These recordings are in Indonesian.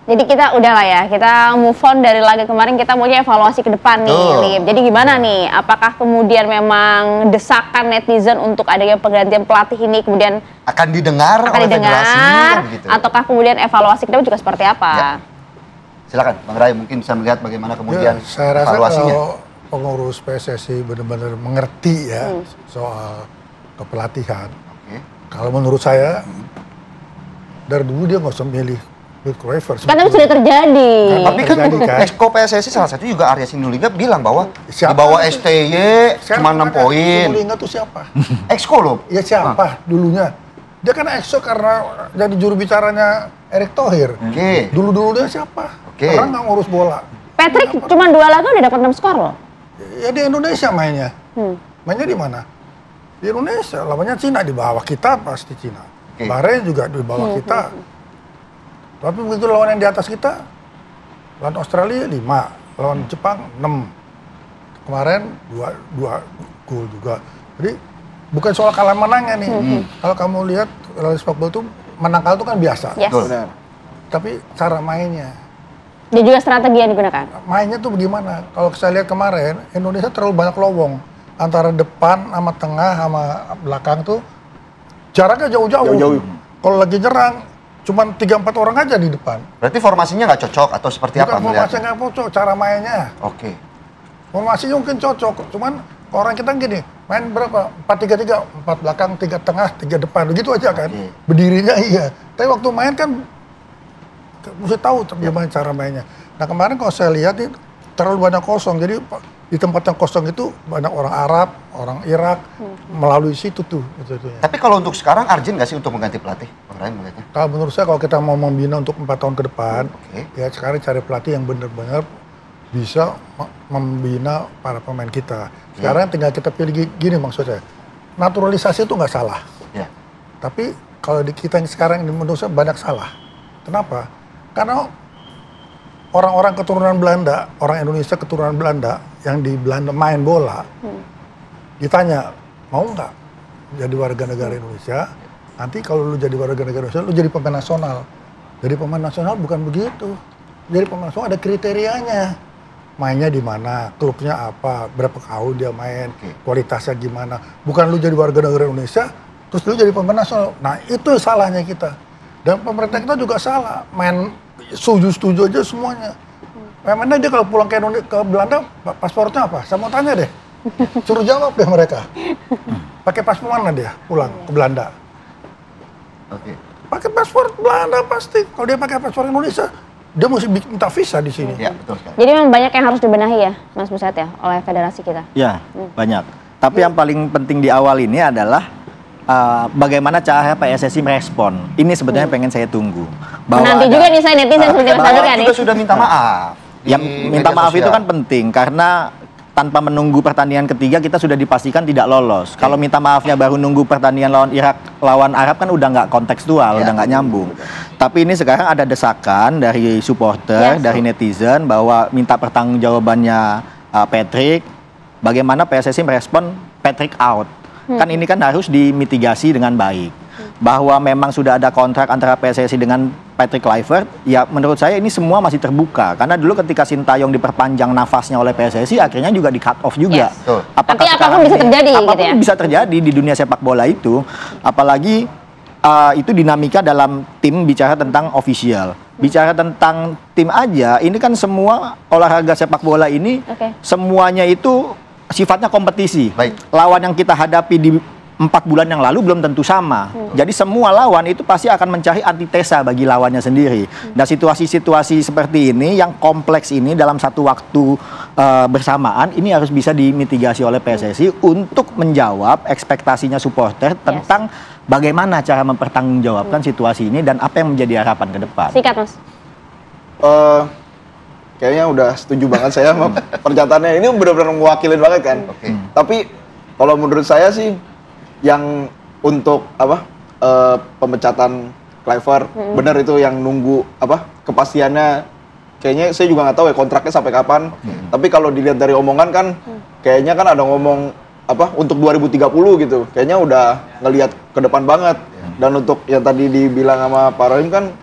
Jadi kita udah lah ya, kita move on dari laga kemarin, kita maunya evaluasi ke depan nih, Lim. Jadi gimana nih? Apakah kemudian memang desakan netizen untuk adanya penggantian pelatih ini kemudian akan didengar oleh federasi, kan gitu. Ataukah kemudian evaluasi kita juga seperti apa? Ya. Silakan, Bang Ray mungkin bisa melihat bagaimana kemudian saya rasa evaluasinya. kalau pengurus PSSI benar-benar mengerti ya soal kepelatihan. Kalau menurut saya dari dulu dia nggak usah milih Luis Kluivert. Karena sudah terjadi. Tapi kan Exco PSSI salah satu juga Arya Sinulinga bilang bahwa di bawah STY cuma 6 poin. Sinulinga itu siapa? Exco loh. Ya siapa dulunya? Dia kan Exco karena jadi juru bicaranya Erick Thohir. Dulu dia siapa? Orang nggak ngurus bola. Patrick cuma 2 laga udah dapat 6 skor loh. Ya di Indonesia mainnya. Mainnya di mana? Di Indonesia. Lawannya Cina, di bawah kita pasti Cina. Bahrain juga di bawah kita. Tapi begitu lawan yang di atas kita, lawan Australia 5, lawan Jepang 6. Kemarin 2 gol juga. Jadi bukan soal kalah menangnya nih. Kalau kamu lihat sepak bola itu menang kalah itu kan biasa. Yes. Tapi cara mainnya. Dia juga strategi yang digunakan. Mainnya tuh bagaimana? Kalau saya lihat kemarin, Indonesia terlalu banyak lowong antara depan sama tengah sama belakang tuh jaraknya jauh-jauh. Kalau lagi nyerang cuman 3-4 orang aja di depan. Berarti formasinya nggak cocok atau seperti apa? Formasinya nggak cocok, cara mainnya. Formasinya mungkin cocok, cuman orang kita gini, main berapa? 4-3-3, 4 belakang, 3 tengah, 3 depan, begitu aja kan. Berdirinya iya. Tapi waktu main kan mesti tahu bagaimana cara mainnya. Nah kemarin kalau saya lihat ini terlalu banyak kosong, jadi di tempat yang kosong itu banyak orang Arab, orang Irak melalui situ tuh. Tapi kalau untuk sekarang urgent nggak sih untuk mengganti pelatih? Bang Ray melihatnya? Kalau menurut saya kalau kita mau membina untuk 4 tahun ke depan, ya sekarang cari pelatih yang benar-benar bisa membina para pemain kita. Sekarang tinggal kita pilih gini maksud saya, naturalisasi itu nggak salah. Tapi kalau di kita yang sekarang ini menurut saya banyak salah. Kenapa? Karena orang-orang keturunan Belanda, orang Indonesia keturunan Belanda yang di Belanda main bola, ditanya mau nggak jadi warga negara Indonesia? Nanti kalau lu jadi warga negara Indonesia, lu jadi pemain nasional. Jadi pemain nasional bukan begitu. Jadi pemain nasional ada kriterianya. Mainnya di mana, klubnya apa, berapa tahun dia main, kualitasnya gimana. Bukan lu jadi warga negara Indonesia, terus lu jadi pemain nasional. Nah itu salahnya kita. Dan pemerintah kita juga salah, main setuju aja semuanya. Memangnya dia kalau pulang ke Belanda, paspornya apa? Saya mau tanya deh. Suruh jawab deh mereka. Pakai paspor mana dia pulang ke Belanda? Pakai paspor Belanda pasti. Kalau dia pakai paspor Indonesia, dia mesti minta visa di sini. Ya, betul sekali. Jadi memang banyak yang harus dibenahi ya, Mas Buset ya, oleh federasi kita. Ya, banyak. Tapi yang paling penting di awal ini adalah bagaimana cara PSSI merespon. Ini sebetulnya pengen saya tunggu. Nanti juga nih saya netizen seperti Mas Adi kan juga sudah minta maaf. Yang minta maaf itu kan penting karena tanpa menunggu pertandingan ketiga kita sudah dipastikan tidak lolos. Kalau minta maafnya baru nunggu pertandingan lawan Irak, lawan Arab kan udah nggak kontekstual, udah nggak nyambung. Tapi ini sekarang ada desakan dari supporter, dari netizen bahwa minta pertanggungjawabannya Patrick. Bagaimana PSSI merespon Patrick out? Kan ini kan harus dimitigasi dengan baik. Bahwa memang sudah ada kontrak antara PSSI dengan Patrick Kluivert, ya menurut saya ini semua masih terbuka. Karena dulu ketika Sintayong diperpanjang nafasnya oleh PSSI, akhirnya juga di cut off juga. Tapi apapun bisa terjadi apapun gitu ya? bisa terjadi di dunia sepak bola itu. Apalagi itu dinamika dalam tim bicara tentang official. Bicara tentang tim aja, ini kan semua olahraga sepak bola ini, semuanya itu sifatnya kompetisi. Lawan yang kita hadapi di 4 bulan yang lalu belum tentu sama. Jadi semua lawan itu pasti akan mencari antitesa bagi lawannya sendiri. Dan situasi-situasi seperti ini yang kompleks ini dalam satu waktu bersamaan ini harus bisa dimitigasi oleh PSSI untuk menjawab ekspektasinya supporter tentang bagaimana cara mempertanggungjawabkan situasi ini dan apa yang menjadi harapan ke depan. Sikat, Mas. Kayaknya udah setuju banget saya sama pernyataannya. Ini benar-benar mewakilin banget kan. Tapi kalau menurut saya sih yang untuk pemecatan Kluivert benar itu yang nunggu kepastiannya. Kayaknya saya juga nggak tahu ya kontraknya sampai kapan. Tapi kalau dilihat dari omongan kan kayaknya kan ada ngomong untuk 2030 gitu. Kayaknya udah ngelihat ke depan banget. Dan untuk yang tadi dibilang sama Pak Rohim kan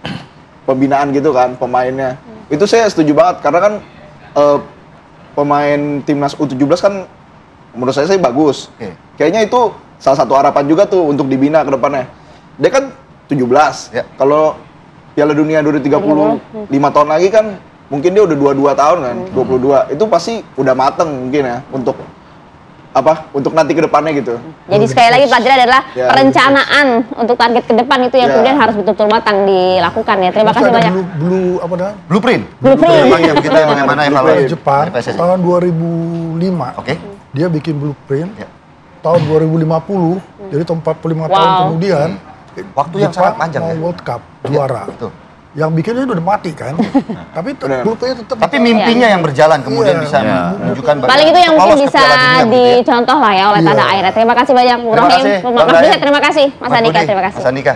pembinaan gitu kan pemainnya. Itu saya setuju banget karena kan pemain timnas U17 kan menurut saya sih bagus. Kayaknya itu salah satu harapan juga tuh untuk dibina ke depannya. Dia kan 17. Kalau Piala Dunia 2030 5 tahun lagi kan mungkin dia udah 22 tahun kan, 22. Itu pasti udah mateng mungkin ya untuk untuk nanti ke depannya gitu. Jadi sekali lagi pelajaran adalah perencanaan untuk target ke depan itu yang kemudian harus betul-betul matang dilakukan ya. Terima kasih banyak. Blueprint. Blueprint. Yang kita bagaimana evaluasi Jepang tahun 2005. Dia bikin blueprint. Tahun 2050, jadi 45 tahun kemudian waktu yang sangat panjang mau World Cup juara. Yang bikinnya udah mati kan. Tapi blueprintnya tetap. Tapi mimpinya yang berjalan kemudian bisa menunjukkan paling itu yang mungkin bisa dicontoh lah ya oleh tanah air. Terima kasih banyak Bung Rohim. Terima kasih Mas Andika. Terima kasih. Mas Andika.